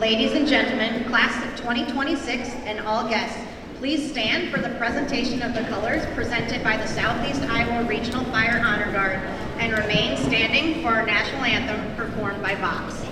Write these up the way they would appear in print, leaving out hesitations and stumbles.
Ladies and gentlemen, class of 2026 and all guests, please stand for the presentation of the colors presented by the Southeast Iowa Regional Fire Honor Guard and remain standing for our national anthem performed by Vox.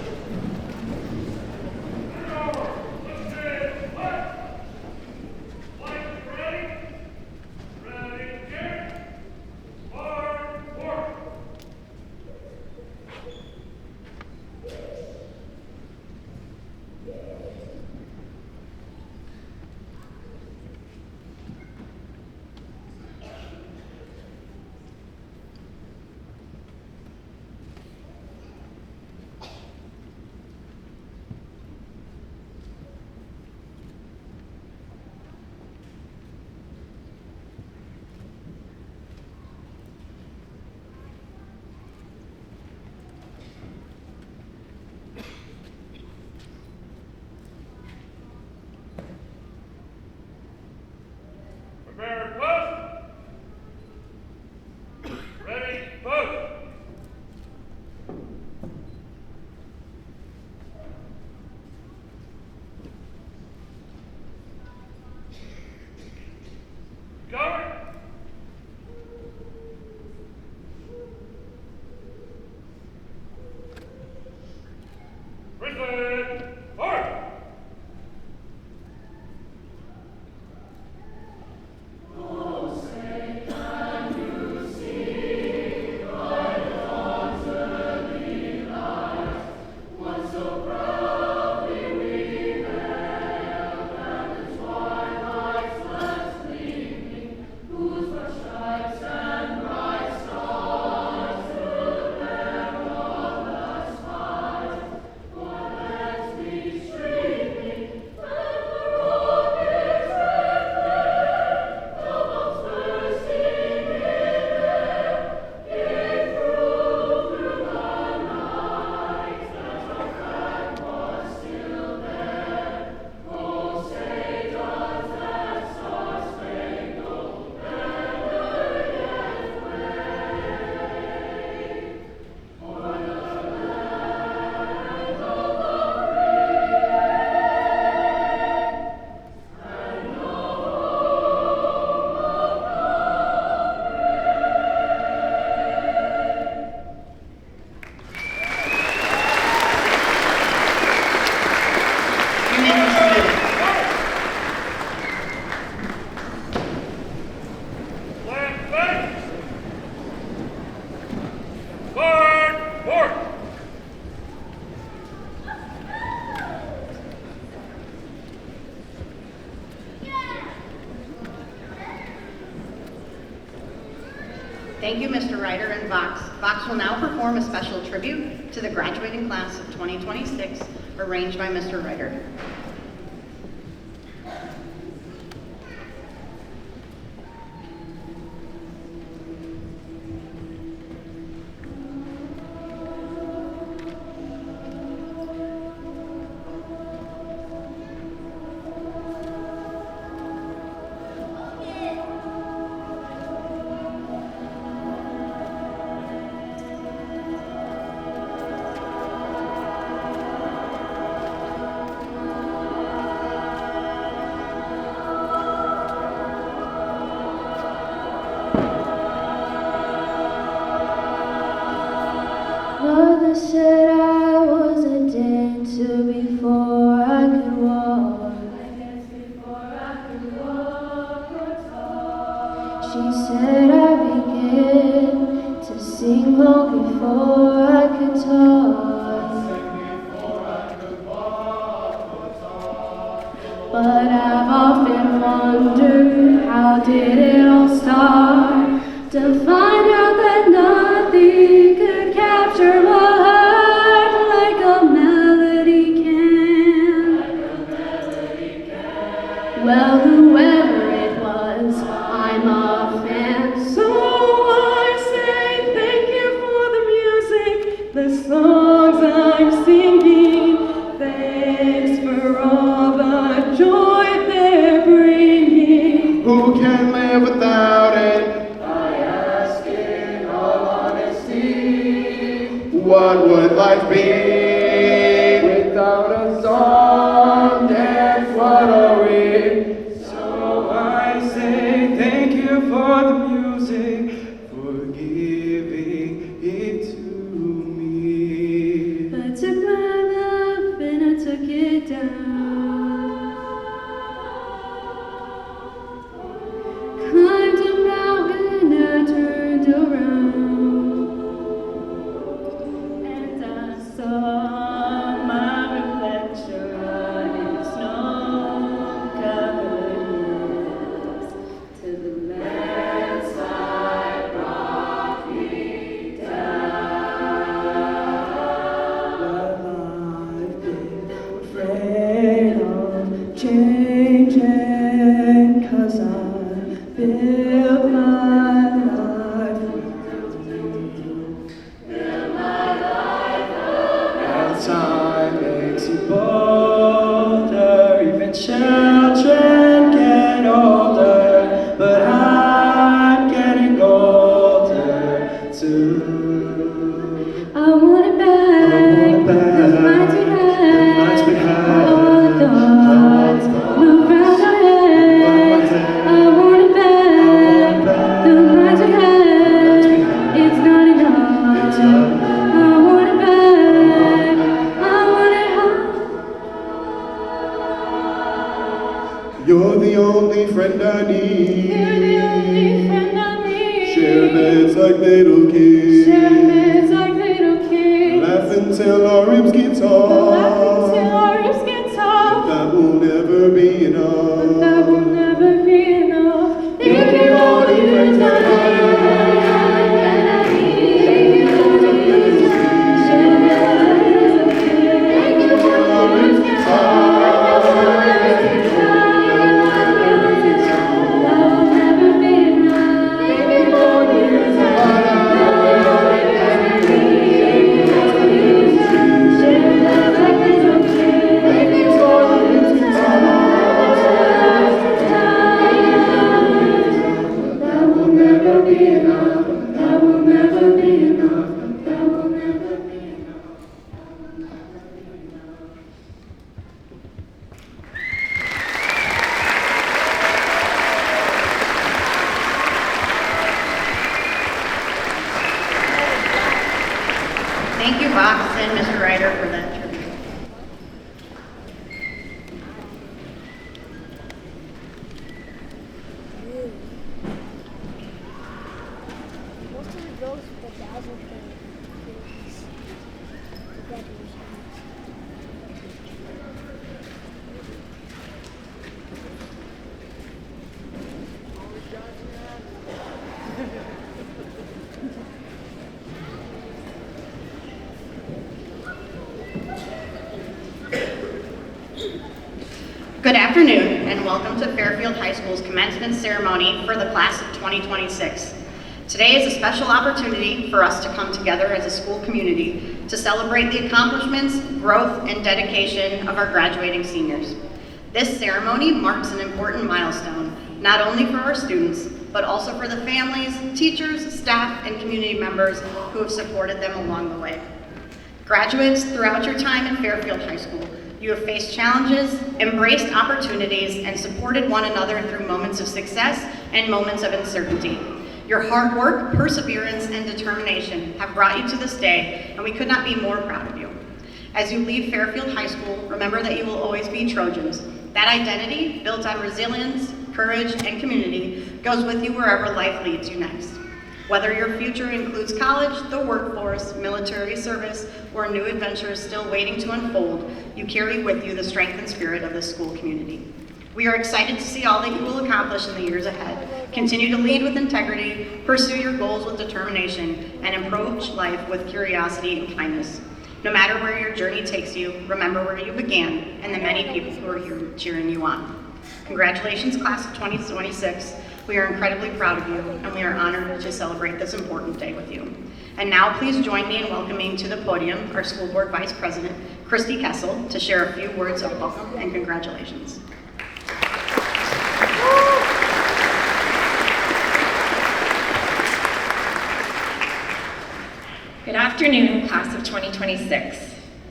Thank you, Mr. Ryder and Vox. Vox will now perform a special tribute to the graduating class of 2026, arranged by Mr. Ryder. Mother said I was a dancer before I could walk. She said I began to sing long before I could talk. But I've often wondered, how did it all start? To find out that nothing could capture my heart like a melody can. Well, whoever it was, I'm a fan. So I say thank you for the music, the songs I'm singing. Thanks for all the joy they're bringing. Who can live without it? What would life be without a song? I want it back. The nights we had. All the thoughts move round our head. I want it back. The nights we had. It's not enough. I want it back. I want it home. You're the only friend I need. You're the only friend I need. Share beds like little kids. Share beds like little kids. Laugh until our ribs get Laugh tall. until our ribs get tall. That will never be enough. But that will never be enough. You're the only friend I need. Share beds like little kids. Until our ribs get tall. Thank you, Fox and Mr. Ryder, for that tribute. Most of the girls with the dazzle pants, the graduation hats. Good afternoon, and welcome to Fairfield High School's commencement ceremony for the class of 2026. Today is a special opportunity for us to come together as a school community to celebrate the accomplishments, growth, and dedication of our graduating seniors. This ceremony marks an important milestone, not only for our students, but also for the families, teachers, staff, and community members who have supported them along the way. Graduates, throughout your time in Fairfield High School, you have faced challenges, embraced opportunities, and supported one another through moments of success and moments of uncertainty. Your hard work, perseverance, and determination have brought you to this day, and we could not be more proud of you. As you leave Fairfield High School, remember that you will always be Trojans. That identity, built on resilience, courage, and community, goes with you wherever life leads you next. Whether your future includes college, the workforce, military service, or new adventures still waiting to unfold, you carry with you the strength and spirit of this school community. We are excited to see all that you will accomplish in the years ahead. Continue to lead with integrity, pursue your goals with determination, and approach life with curiosity and kindness. No matter where your journey takes you, remember where you began and the many people who are here cheering you on. Congratulations, class of 2026. We are incredibly proud of you, and we are honored to celebrate this important day with you. And now please join me in welcoming to the podium our school board vice president, Christy Kessel, to share a few words of welcome and congratulations. Good afternoon, class of 2026,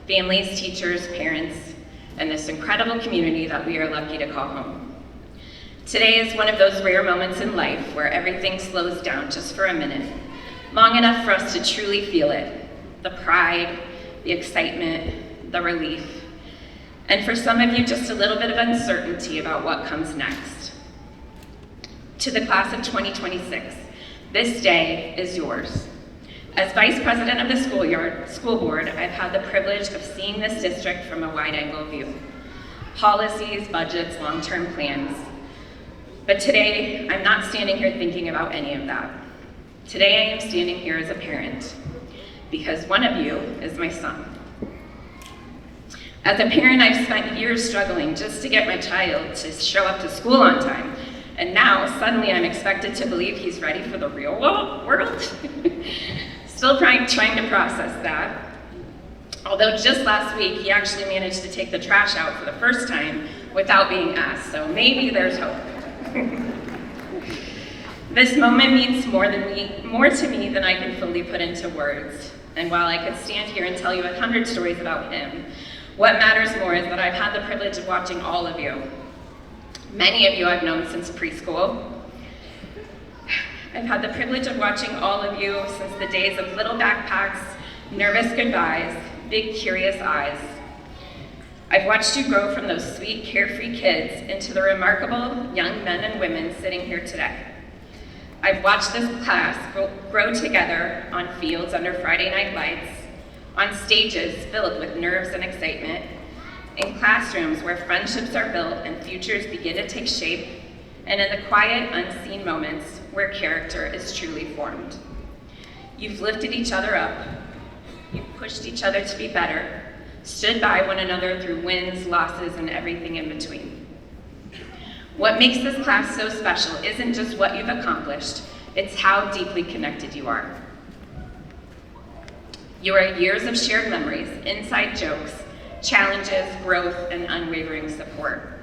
families, teachers, parents, and this incredible community that we are lucky to call home. Today is one of those rare moments in life where everything slows down just for a minute, long enough for us to truly feel it, the pride, the excitement, the relief, and for some of you, just a little bit of uncertainty about what comes next. To the class of 2026, this day is yours. As vice president of the school board, I've had the privilege of seeing this district from a wide-angle view. Policies, budgets, long-term plans. But today, I'm not standing here thinking about any of that. Today, I am standing here as a parent, because one of you is my son. As a parent, I've spent years struggling just to get my child to show up to school on time, and now, suddenly, I'm expected to believe he's ready for the real world. Still trying to process that. Although just last week, he actually managed to take the trash out for the first time without being asked, so maybe there's hope. This moment means more to me than I can fully put into words. And while I could stand here and tell you 100 stories about him, what matters more is that I've had the privilege of watching all of you. Many of you I've known since preschool. I've had the privilege of watching all of you since the days of little backpacks, nervous goodbyes, big curious eyes. I've watched you grow from those sweet, carefree kids into the remarkable young men and women sitting here today. I've watched this class grow together on fields under Friday night lights, on stages filled with nerves and excitement, in classrooms where friendships are built and futures begin to take shape, and in the quiet, unseen moments where character is truly formed. You've lifted each other up, you've pushed each other to be better, stood by one another through wins, losses, and everything in between. What makes this class so special isn't just what you've accomplished, it's how deeply connected you are. You are years of shared memories, inside jokes, challenges, growth, and unwavering support.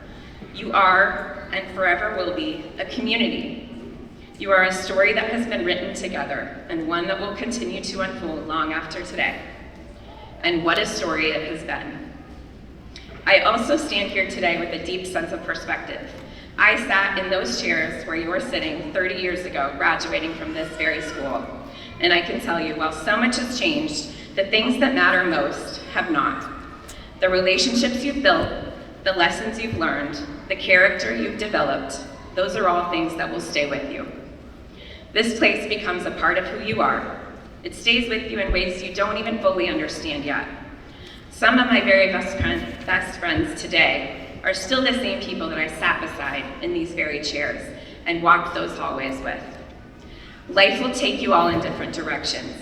You are, and forever will be, a community. You are a story that has been written together, and one that will continue to unfold long after today. And what a story it has been. I also stand here today with a deep sense of perspective. I sat in those chairs where you were sitting 30 years ago, graduating from this very school. And I can tell you, while so much has changed, the things that matter most have not. The relationships you've built, the lessons you've learned, the character you've developed, those are all things that will stay with you. This place becomes a part of who you are. It stays with you in ways you don't even fully understand yet. Some of my very best friends today are still the same people that I sat beside in these very chairs and walked those hallways with. Life will take you all in different directions,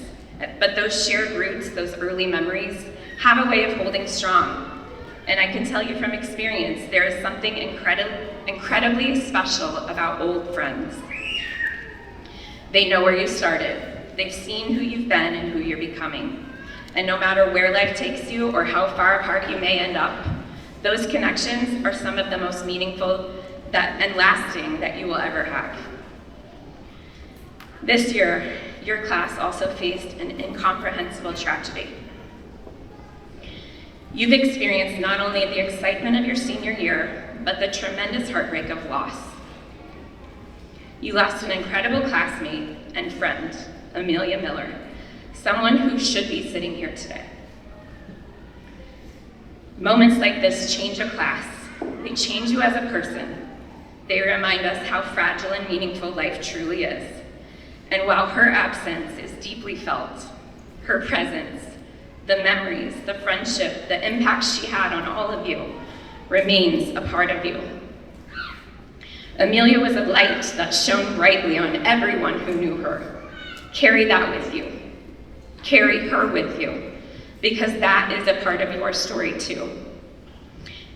but those shared roots, those early memories, have a way of holding strong. And I can tell you from experience, there is something incredibly special about old friends. They know where you started. They've seen who you've been and who you're becoming. And no matter where life takes you or how far apart you may end up, those connections are some of the most meaningful and lasting that you will ever have. This year, your class also faced an incomprehensible tragedy. You've experienced not only the excitement of your senior year, but the tremendous heartbreak of loss. You lost an incredible classmate and friend, Amelia Miller, someone who should be sitting here today. Moments like this change a class. They change you as a person. They remind us how fragile and meaningful life truly is. And while her absence is deeply felt, her presence, the memories, the friendship, the impact she had on all of you remains a part of you. Amelia was a light that shone brightly on everyone who knew her. Carry that with you. Carry her with you, because that is a part of your story too.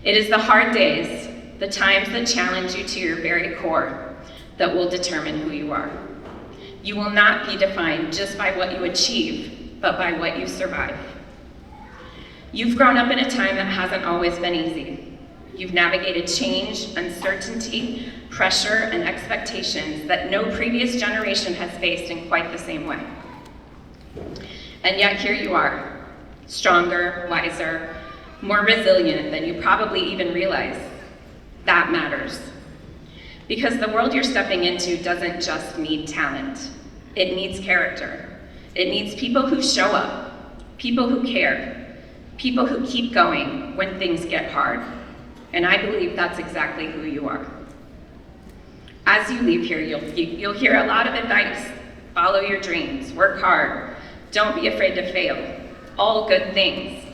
It is the hard days, the times that challenge you to your very core, that will determine who you are. You will not be defined just by what you achieve, but by what you survive. You've grown up in a time that hasn't always been easy. You've navigated change, uncertainty, pressure, and expectations that no previous generation has faced in quite the same way. And yet here you are, stronger, wiser, more resilient than you probably even realize. That matters. Because the world you're stepping into doesn't just need talent. It needs character. It needs people who show up, people who care, people who keep going when things get hard. And I believe that's exactly who you are. As you leave here, you'll hear a lot of advice. Follow your dreams, work hard, don't be afraid to fail. All good things.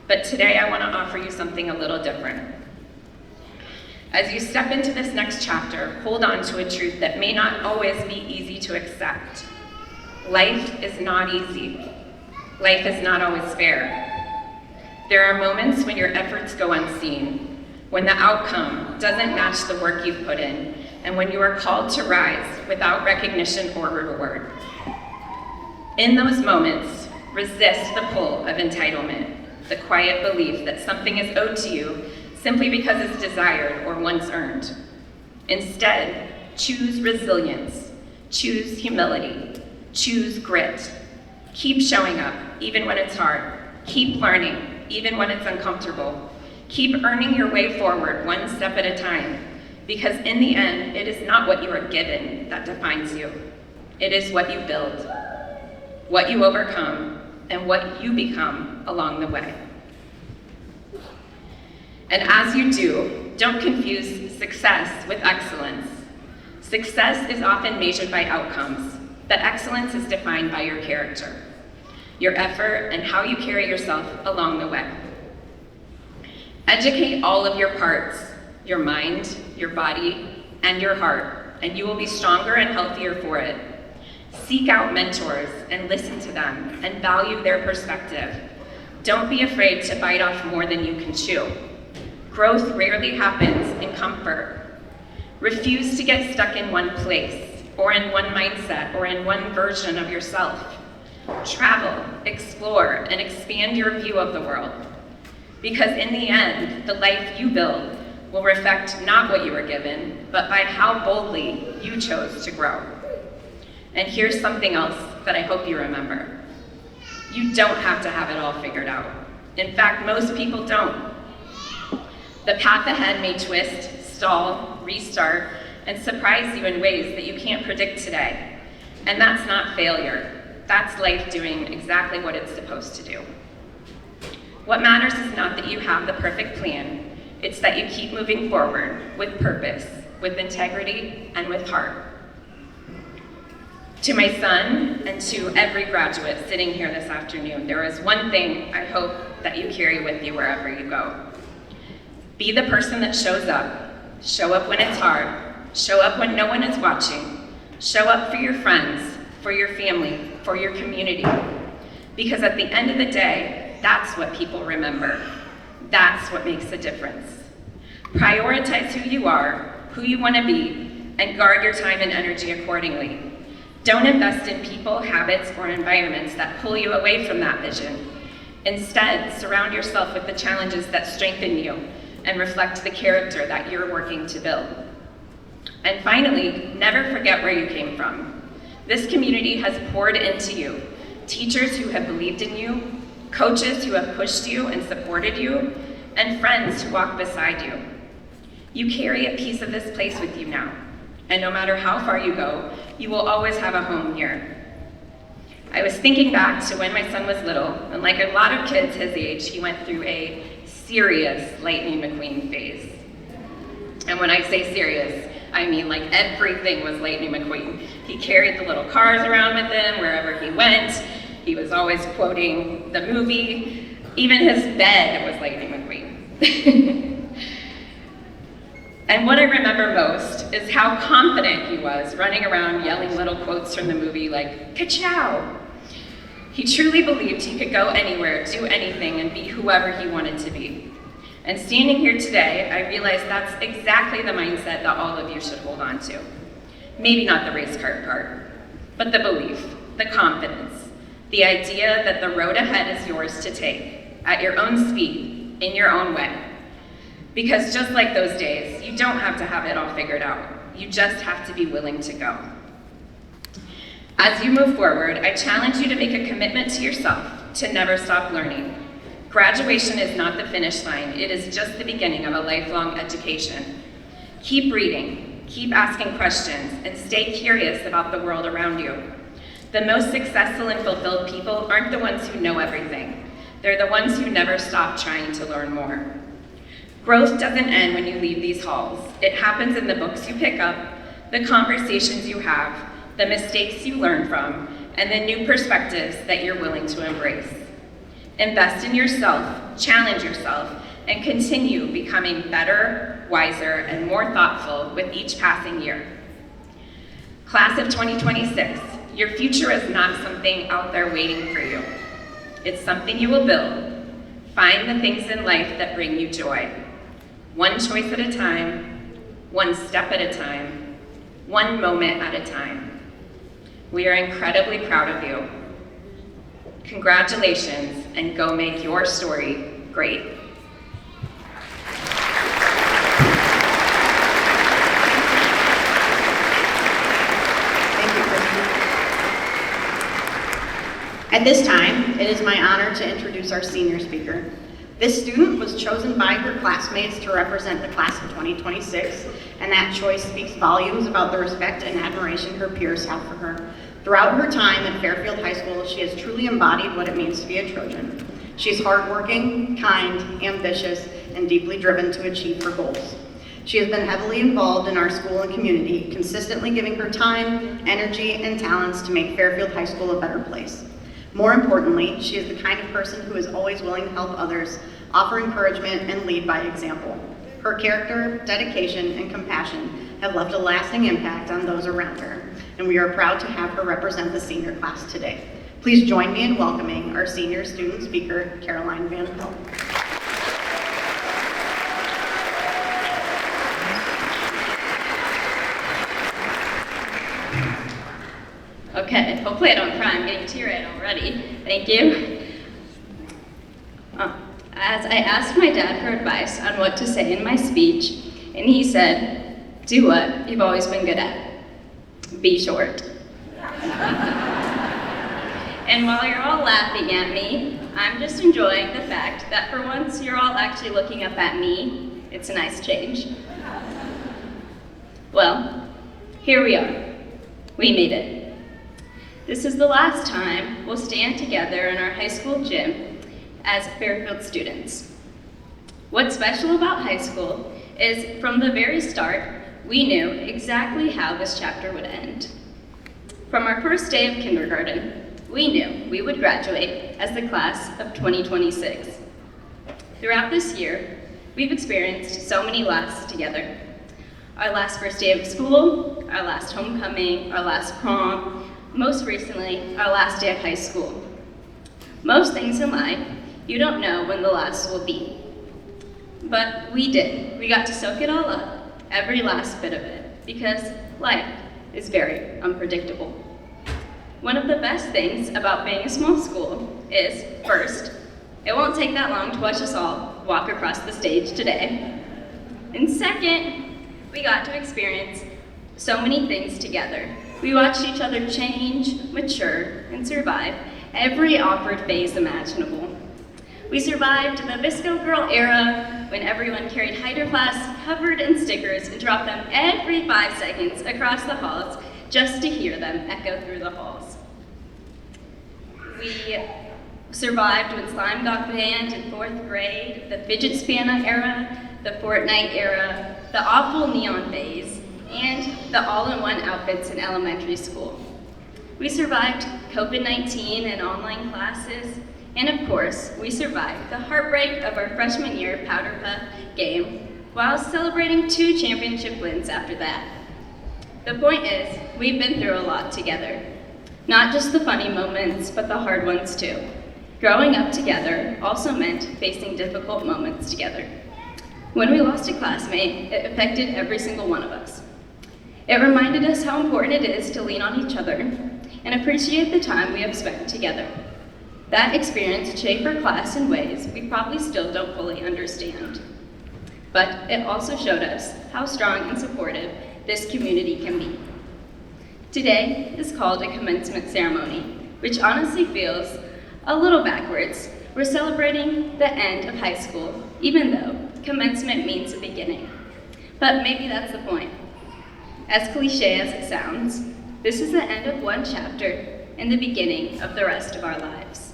But today I want to offer you something a little different. As you step into this next chapter, hold on to a truth that may not always be easy to accept. Life is not easy. Life is not always fair. There are moments when your efforts go unseen, when the outcome doesn't match the work you've put in, and when you are called to rise without recognition or reward. In those moments, resist the pull of entitlement, the quiet belief that something is owed to you simply because it's desired or once earned. Instead, choose resilience. Choose humility. Choose grit. Keep showing up, even when it's hard. Keep learning, even when it's uncomfortable. Keep earning your way forward one step at a time, because in the end, it is not what you are given that defines you. It is what you build, what you overcome, and what you become along the way. And as you do, don't confuse success with excellence. Success is often measured by outcomes, but excellence is defined by your character, your effort, and how you carry yourself along the way. Educate all of your parts, your mind, your body, and your heart, and you will be stronger and healthier for it. Seek out mentors and listen to them and value their perspective. Don't be afraid to bite off more than you can chew. Growth rarely happens in comfort. Refuse to get stuck in one place, or in one mindset, or in one version of yourself. Travel, explore, and expand your view of the world. Because in the end, the life you build will reflect not what you were given, but by how boldly you chose to grow. And here's something else that I hope you remember. You don't have to have it all figured out. In fact, most people don't. The path ahead may twist, stall, restart, and surprise you in ways that you can't predict today. And that's not failure. That's life doing exactly what it's supposed to do. What matters is not that you have the perfect plan, it's that you keep moving forward with purpose, with integrity, and with heart. To my son and to every graduate sitting here this afternoon, there is one thing I hope that you carry with you wherever you go. Be the person that shows up. Show up when it's hard. Show up when no one is watching. Show up for your friends, for your family, for your community. Because at the end of the day, that's what people remember. That's what makes a difference. Prioritize who you are, who you want to be, and guard your time and energy accordingly. Don't invest in people, habits, or environments that pull you away from that vision. Instead, surround yourself with the challenges that strengthen you and reflect the character that you're working to build. And finally, never forget where you came from. This community has poured into you, teachers who have believed in you, coaches who have pushed you and supported you, and friends who walk beside you. You carry a piece of this place with you now, and no matter how far you go, you will always have a home here. I was thinking back to when my son was little, and like a lot of kids his age, he went through a serious Lightning McQueen phase. And when I say serious, I mean like everything was Lightning McQueen. He carried the little cars around with him wherever he went. He was always quoting the movie. Even his bed was Lightning McQueen. And what I remember most is how confident he was running around yelling little quotes from the movie like, "Ka-chow!" He truly believed he could go anywhere, do anything, and be whoever he wanted to be. And standing here today, I realize that's exactly the mindset that all of you should hold on to. Maybe not the race car part, but the belief, the confidence, the idea that the road ahead is yours to take, at your own speed, in your own way. Because just like those days, you don't have to have it all figured out. You just have to be willing to go. As you move forward, I challenge you to make a commitment to yourself to never stop learning. Graduation is not the finish line. It is just the beginning of a lifelong education. Keep reading, keep asking questions, and stay curious about the world around you. The most successful and fulfilled people aren't the ones who know everything. They're the ones who never stop trying to learn more. Growth doesn't end when you leave these halls. It happens in the books you pick up, the conversations you have, the mistakes you learn from, and the new perspectives that you're willing to embrace. Invest in yourself, challenge yourself, and continue becoming better, wiser, and more thoughtful with each passing year. Class of 2026, your future is not something out there waiting for you. It's something you will build. Find the things in life that bring you joy. One choice at a time, one step at a time, one moment at a time. We are incredibly proud of you. Congratulations, and go make your story great. Thank you. At this time, it is my honor to introduce our senior speaker. This student was chosen by her classmates to represent the class of 2026, and that choice speaks volumes about the respect and admiration her peers have for her. Throughout her time at Fairfield High School, she has truly embodied what it means to be a Trojan. She's hardworking, kind, ambitious, and deeply driven to achieve her goals. She has been heavily involved in our school and community, consistently giving her time, energy, and talents to make Fairfield High School a better place. More importantly, she is the kind of person who is always willing to help others, offer encouragement, and lead by example. Her character, dedication, and compassion have left a lasting impact on those around her, and we are proud to have her represent the senior class today. Please join me in welcoming our senior student speaker, Caroline Van Pelt. Okay, hopefully I don't cry. I'm getting teary-eyed already. Thank you. As I asked my dad for advice on what to say in my speech, and he said, do what you've always been good at. Be short. And while you're all laughing at me, I'm just enjoying the fact that for once you're all actually looking up at me. It's a nice change. Well, here we are. We made it. This is the last time we'll stand together in our high school gym as Fairfield students. What's special about high school is from the very start, we knew exactly how this chapter would end. From our first day of kindergarten, we knew we would graduate as the class of 2026. Throughout this year, we've experienced so many lasts together. Our last first day of school, our last homecoming, our last prom, most recently, our last day of high school. Most things in life, you don't know when the last will be. But we did. We got to soak it all up, every last bit of it, because life is very unpredictable. One of the best things about being a small school is, first, it won't take that long to watch us all walk across the stage today. And second, we got to experience so many things together. We watched each other change, mature, and survive every awkward phase imaginable. We survived the Visco Girl era when everyone carried Hydro Flasks covered in stickers and dropped them every 5 seconds across the halls just to hear them echo through the halls. We survived when slime got banned in 4th grade, the fidget spinner era, the Fortnite era, the awful neon phase, and the all-in-one outfits in elementary school. We survived COVID-19 and online classes, and of course, we survived the heartbreak of our freshman year powder puff game while celebrating 2 championship wins after that. The point is, we've been through a lot together. Not just the funny moments, but the hard ones too. Growing up together also meant facing difficult moments together. When we lost a classmate, it affected every single one of us. It reminded us how important it is to lean on each other and appreciate the time we have spent together. That experience shaped our class in ways we probably still don't fully understand. But it also showed us how strong and supportive this community can be. Today is called a commencement ceremony, which honestly feels a little backwards. We're celebrating the end of high school, even though commencement means the beginning. But maybe that's the point. As cliche as it sounds, this is the end of one chapter and the beginning of the rest of our lives.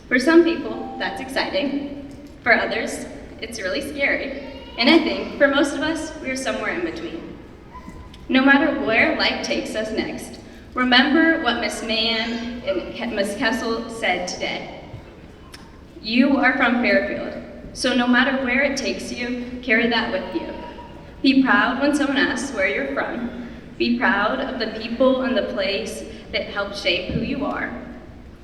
For some people, that's exciting. For others, it's really scary. And I think for most of us, we're somewhere in between. No matter where life takes us next, remember what Miss Mann and Miss Kessel said today. You are from Fairfield, so no matter where it takes you, carry that with you. Be proud when someone asks where you're from. Be proud of the people and the place that helped shape who you are.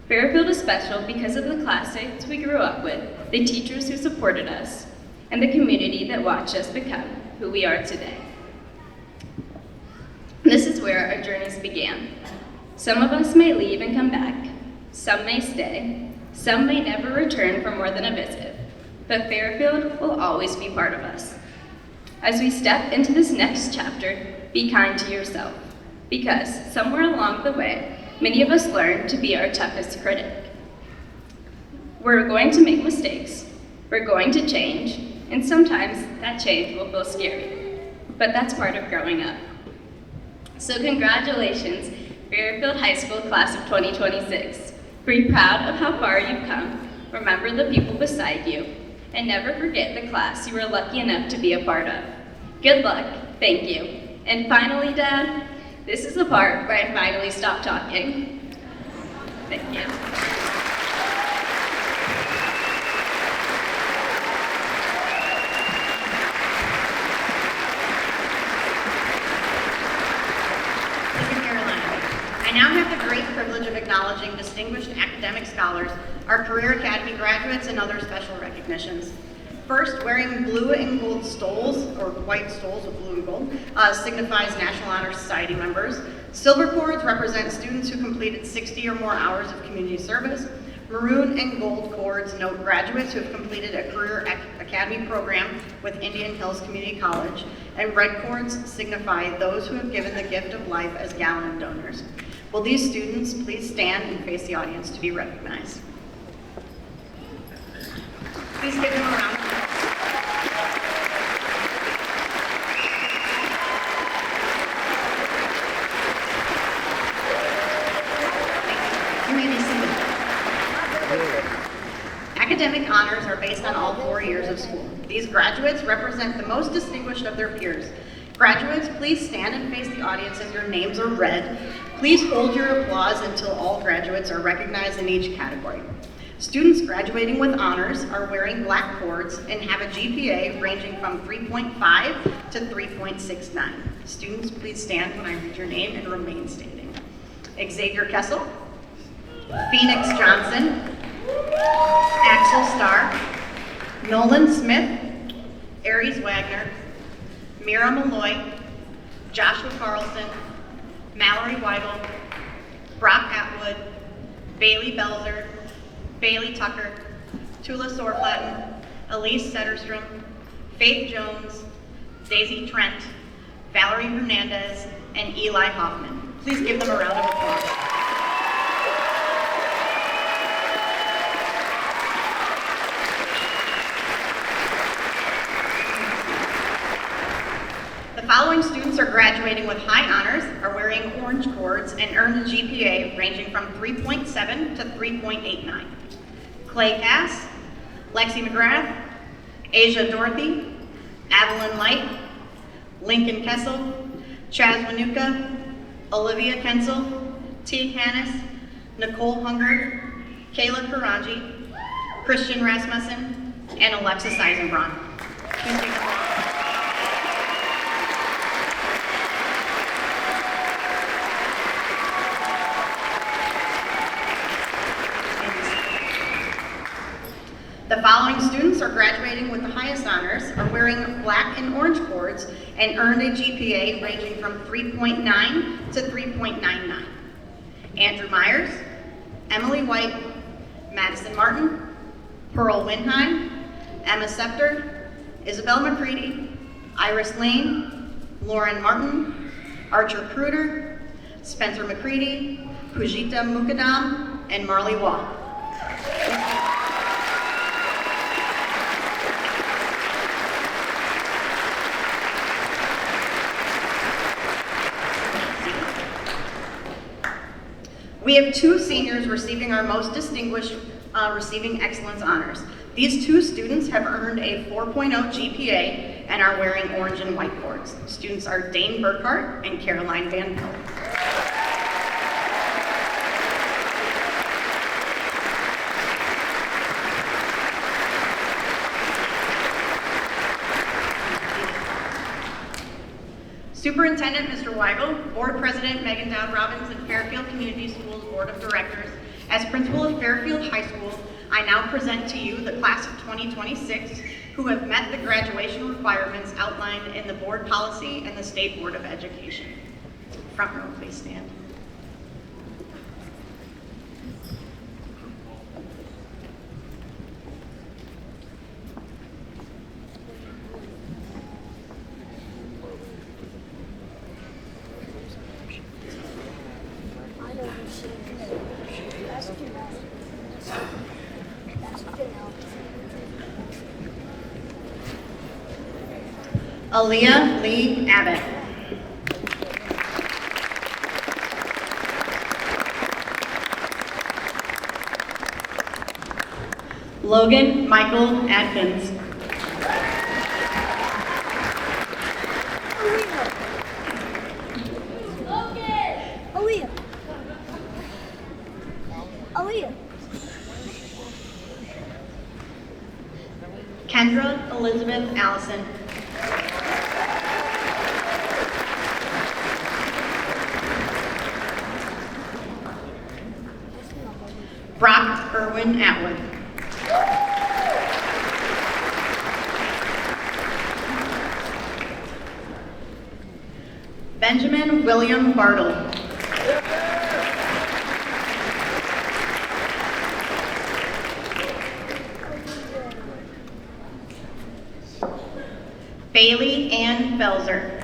Fairfield is special because of the classmates we grew up with, the teachers who supported us, and the community that watched us become who we are today. This is where our journeys began. Some of us may leave and come back. Some may stay. Some may never return for more than a visit. But Fairfield will always be part of us. As we step into this next chapter, be kind to yourself, because somewhere along the way, many of us learn to be our toughest critic. We're going to make mistakes, we're going to change, and sometimes that change will feel scary, but that's part of growing up. So congratulations, Fairfield High School Class of 2026. Be proud of how far you've come, remember the people beside you, and never forget the class you were lucky enough to be a part of. Good luck, thank you. And finally, Dad, this is the part where I finally stop talking. Thank you. Listen, Caroline, I now have the great privilege of acknowledging distinguished academic scholars, our Career Academy graduates, and other special recognitions. First, wearing blue and gold stoles, or white stoles with blue and gold, signifies National Honor Society members. Silver cords represent students who completed 60 or more hours of community service. Maroon and gold cords note graduates who have completed a Career Academy program with Indian Hills Community College. And red cords signify those who have given the gift of life as gallon donors. Will these students please stand and face the audience to be recognized? Please give them a round of applause. You may be seated. Academic honors are based on all 4 years of school. These graduates represent the most distinguished of their peers. Graduates, please stand and face the audience as your names are read. Please hold your applause until all graduates are recognized in each category. Students graduating with honors are wearing black cords and have a GPA ranging from 3.5 to 3.69. Students, please stand when I read your name and remain standing. Xavier Kessel, Phoenix Johnson, Axel Starr, Nolan Smith, Aries Wagner, Mira Malloy, Joshua Carlson, Mallory Weigel, Brock Atwood, Bailey Belzer, Bailey Tucker, Tula Sorflatten, Elise Setterstrom, Faith Jones, Daisy Trent, Valerie Hernandez, and Eli Hoffman. Please give them a round of applause. The following students are graduating with high honors, are wearing orange cords, and earned a GPA ranging from 3.7 to 3.89. Clay Cass, Lexi McGrath, Asia Dorothy, Adeline Light, Lincoln Kessel, Chaz Wanuka, Olivia Kensel, T. Hannes, Nicole Hunger, Kayla Karanji, Christian Rasmussen, and Alexis Eisenbraun. Please take them. The following students are graduating with the highest honors, are wearing black and orange cords, and earned a GPA ranging from 3.9 to 3.99. Andrew Myers, Emily White, Madison Martin, Pearl Winheim, Emma Scepter, Isabel McCready, Iris Lane, Lauren Martin, Archer Kruder, Spencer McCready, Pujita Mukadam, and Marley Waugh. We have 2 seniors receiving our most distinguished receiving excellence honors. These 2 students have earned a 4.0 GPA and are wearing orange and white cords. Students are Dane Burkhart and Caroline Van Pelt. Superintendent Mr. Weigel, Board President Megan Dowd-Robbins, and Fairfield Community Schools Board of Directors, as principal of Fairfield High School, I now present to you the class of 2026 who have met the graduation requirements outlined in the board policy and the State Board of Education. Front row, please stand. I don't see. Aaliyah Lee Abbott. Logan Michael Adkins. Aaliyah. Aaliyah. Kendra Elizabeth Allison. Brock Irwin Atwood. Benjamin William Bartle. Bailey Ann Belzer.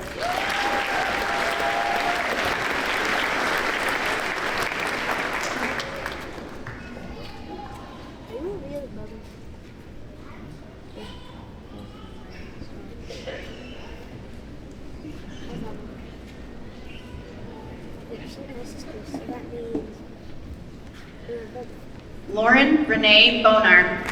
Are you really bugging? So that means you're bugging. Lauren Renee Bonar.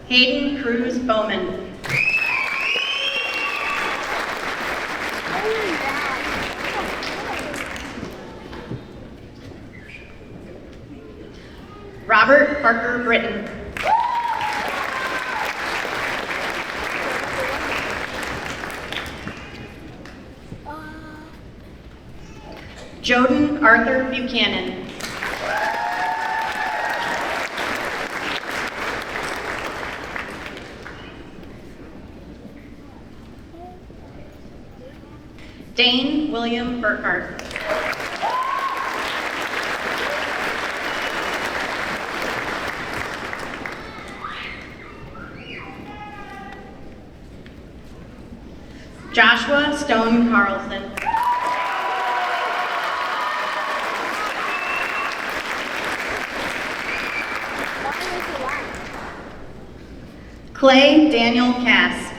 Hayden Cruz Bowman. Robert Parker Britton. Joden Arthur Buchanan. Dane William Burkhart. Joshua Stone Carlson. Clay Daniel Cass.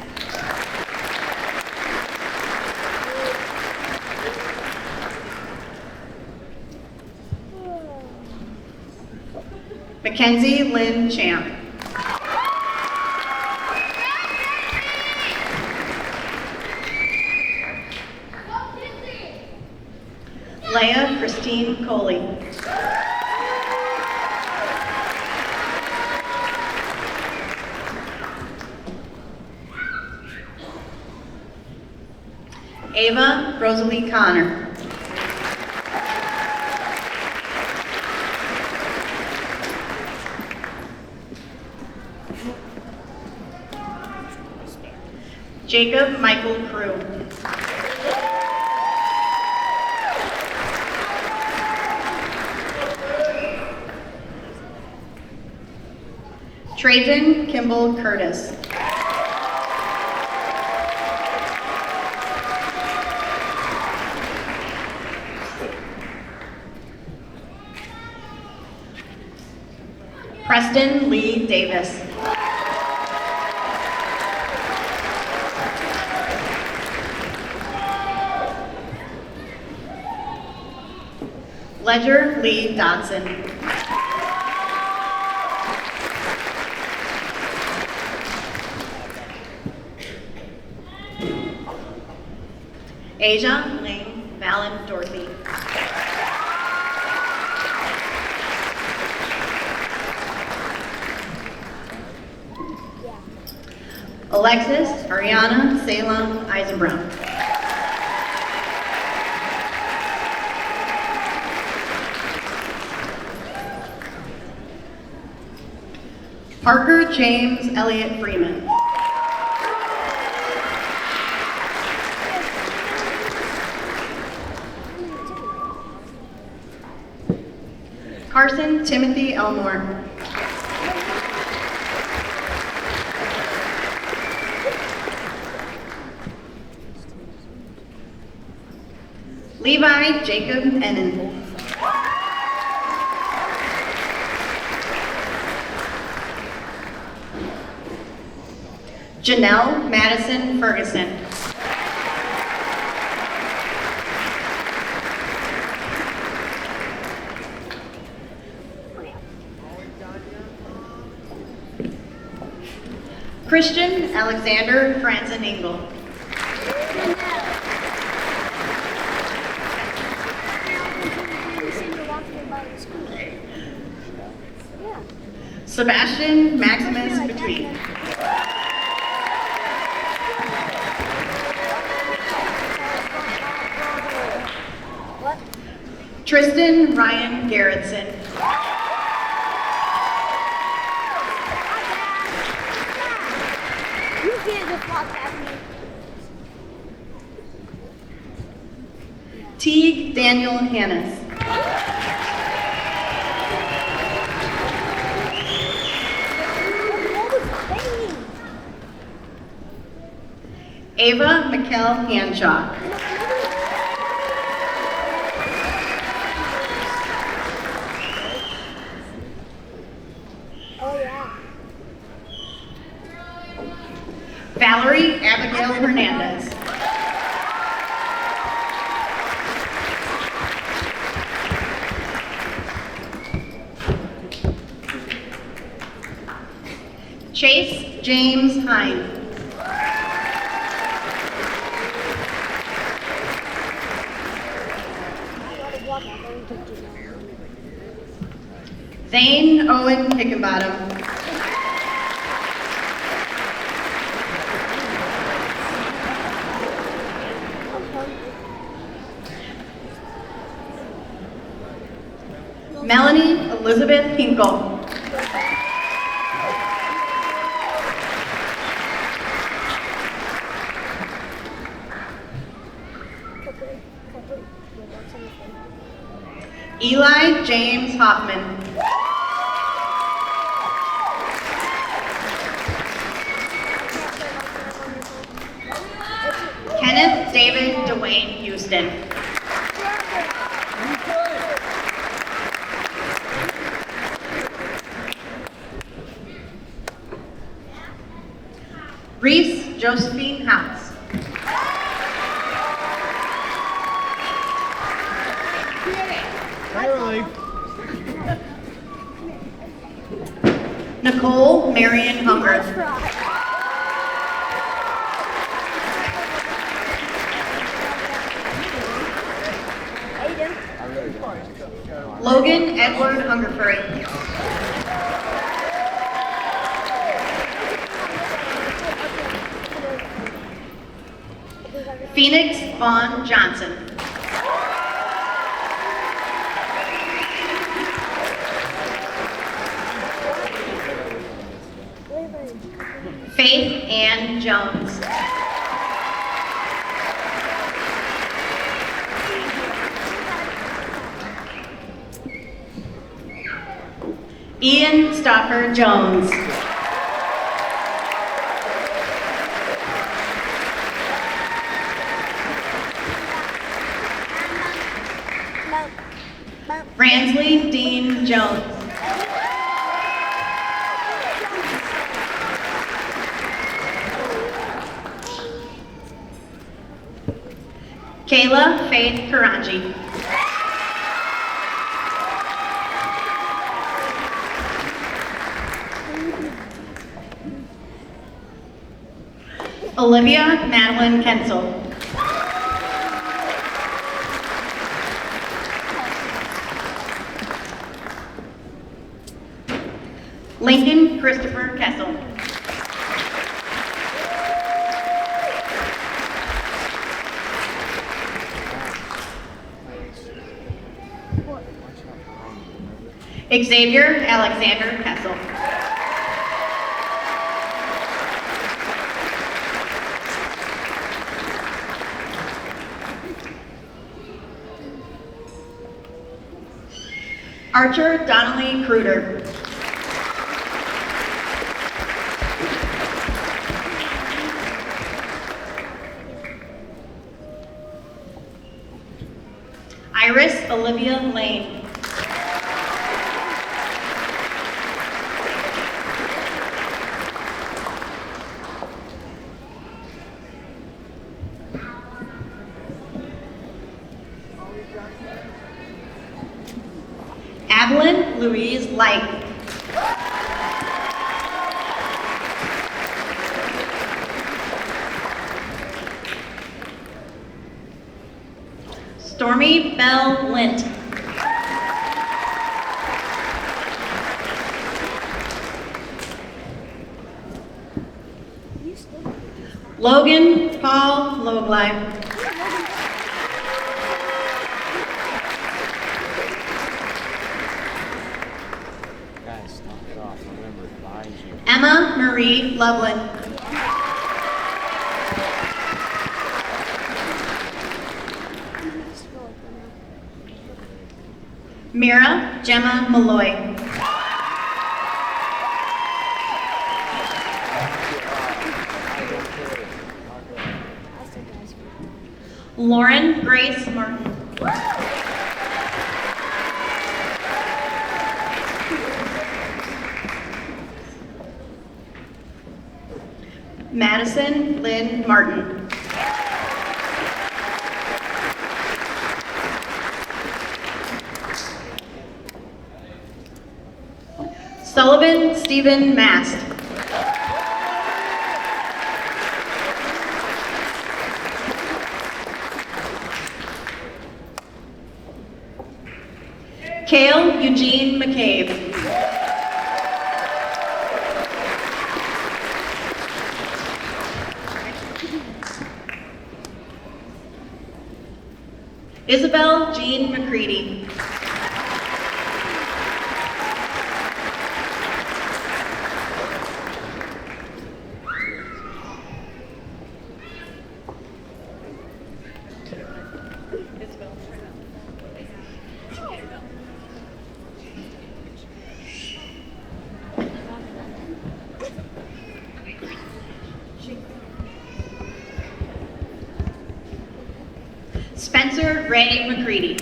Mackenzie Lynn Champ. Leah Christine Coley. Ava Rosalie Connor. Jacob Michael Crew. Trajan Kimball Curtis. Preston Lee Davis. Ledger Lee Dodson. Asia Lane Valen Dorothy. Alexis Ariana Salem Eisenbrown. Parker James Elliott Freeman. Carson Timothy Elmore. Levi Jacob Ennen. Janelle Madison Ferguson. Christian Alexander Franzen Engel. Sebastian Maximus Between. What? Tristan Ryan Garrettson. You can't just walk past me. Teague Daniel Hannes. What was saying? Ava Mikkel Hanshaw. Oh yeah. Valerie Abigail Hernandez. Chase James Hine. Zane Owen Hickenbottom. Melanie Elizabeth Hinkle. Eli James Hoffman. Kenneth David Dwayne Houston. Reese Josephine House. Nicole Marion Hunger. Logan Edward Hungerford. Phoenix Vaughn Johnson. Faith Ann Jones. Ian Stoffer Jones. Ransley Dean Jones. Kayla Faith Karanji. Olivia Madeline Kensel. Lincoln Christopher Kessel. Xavier Alexander Kessel. Archer Donnelly Kruder. Iris Olivia Lane. Louise Light. Stormy Bell Lint. Logan Paul Logley. Guys, knock it off. Remember, behind you. Emma Marie Loveland. Mira Gemma Malloy. Lauren Grace Martin. Madison Lynn Martin. Sullivan Stephen Mast. Cale Eugene McCabe. Isabel Jean McCready. Spencer Ray McCready.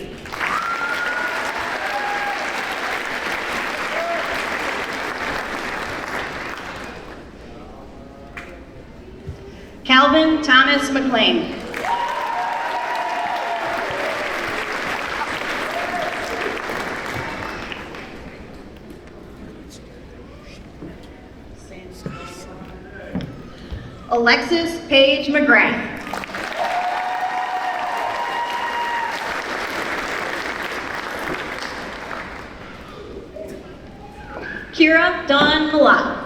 Calvin Thomas McLean. Alexis Paige McGrath. Kira Dawn Malott.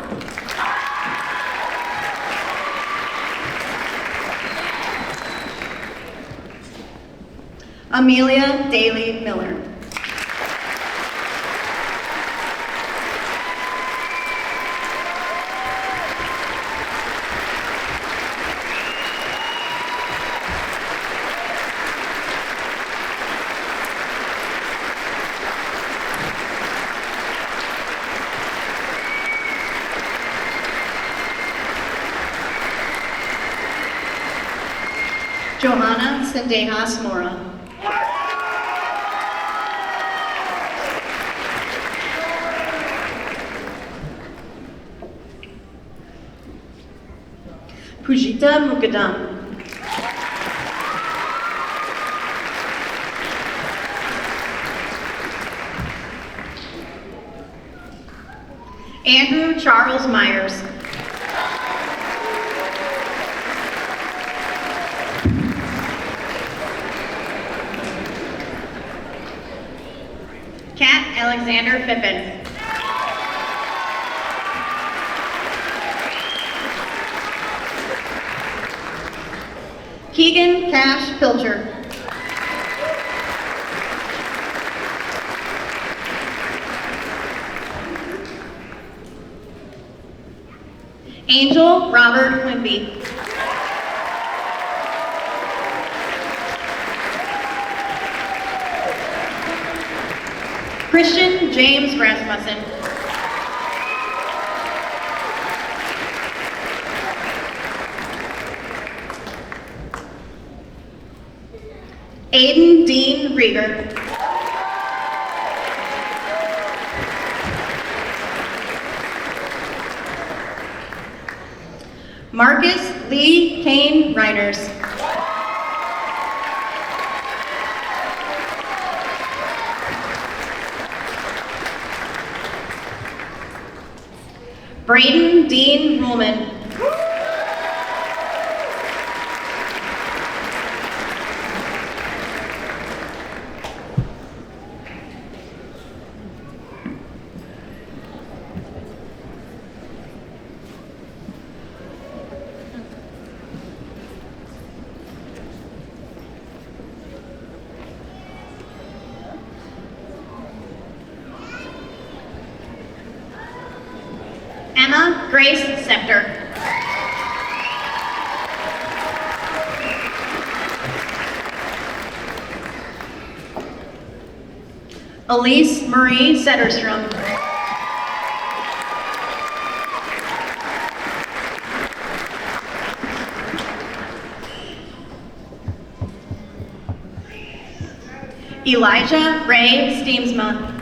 Amelia Daly Miller. Johanna Sendejas Mora. Pujita Mukadam. Andrew Charles Myers. Kat Alexander Pippin. Keegan Cash Pilcher. Angel Robert Quimby. Christian James Rasmussen. Aiden Dean Rieger. Marcus Lee Kane Reiners. Braden Dean Ruhlman. Emma Grace Scepter. Elise Marie Setterstrom. Elijah Ray Steemsma.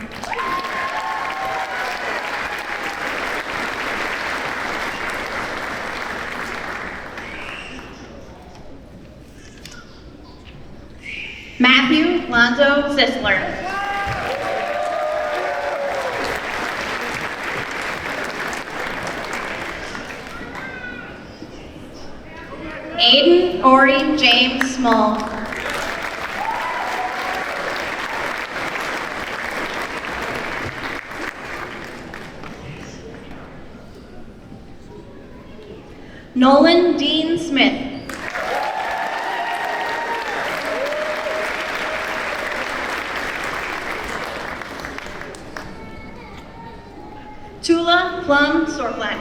Matthew Lonzo Sisler. Aiden Ori James Small. Nolan Dean Smith. Tula Plum Sorplat.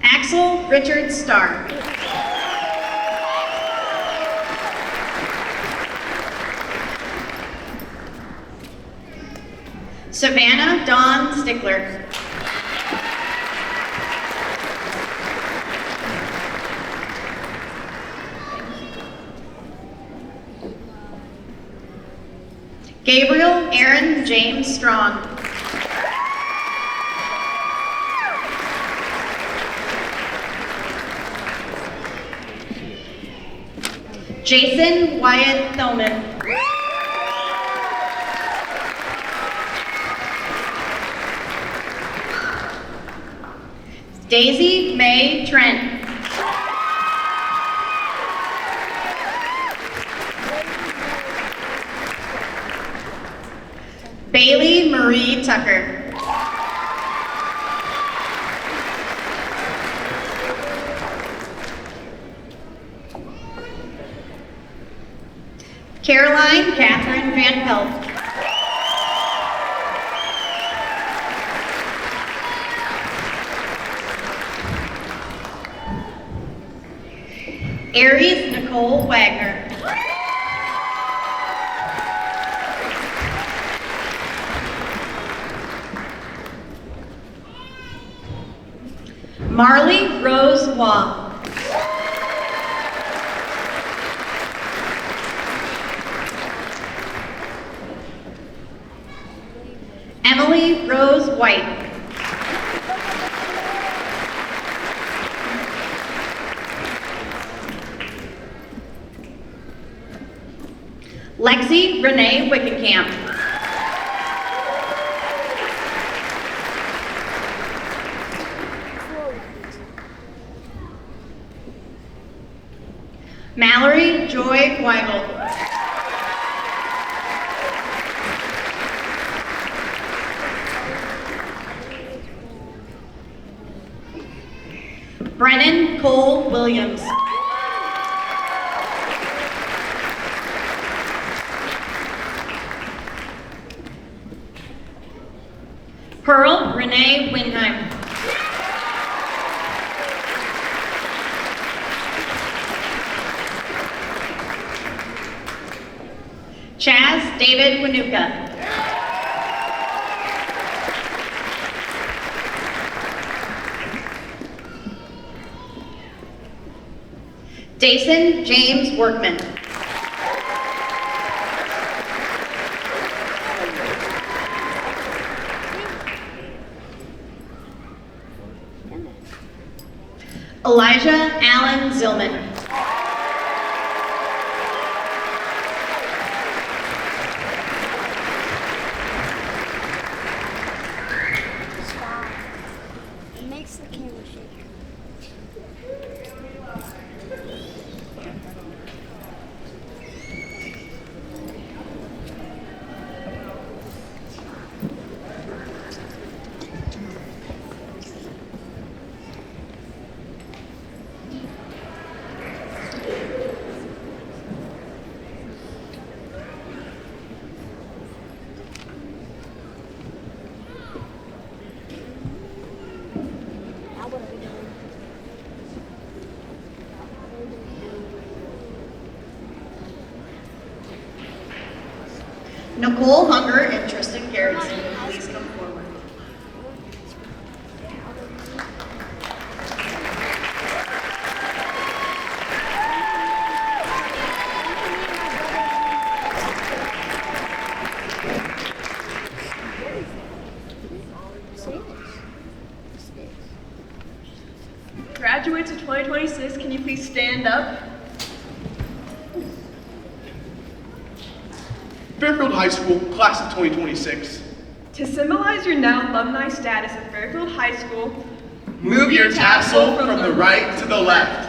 Axel Richard Starr. Savannah Dawn Stickler. Gabriel Aaron James Strong. Jason Wyatt Thoman. Daisy Mae Trent. Bailey Marie Tucker. Caroline Catherine Van Pelt. Aries Nicole Wagner. Marley Rose Waugh. Emily Rose White. Lexi Renee Wickenkamp. Mallory Joy Weigel. Brennan Cole Williams. Pearl Renee Windheim. Chaz David Wanuka. Dason James Workman. Elijah Allen Zillman. Nicole Hunger and Tristan Garrison, please come forward. Graduates of 2026, can you please stand up? Fairfield High School, class of 2026. To symbolize your now alumni status of Fairfield High School, Move your tassel from the right to the left.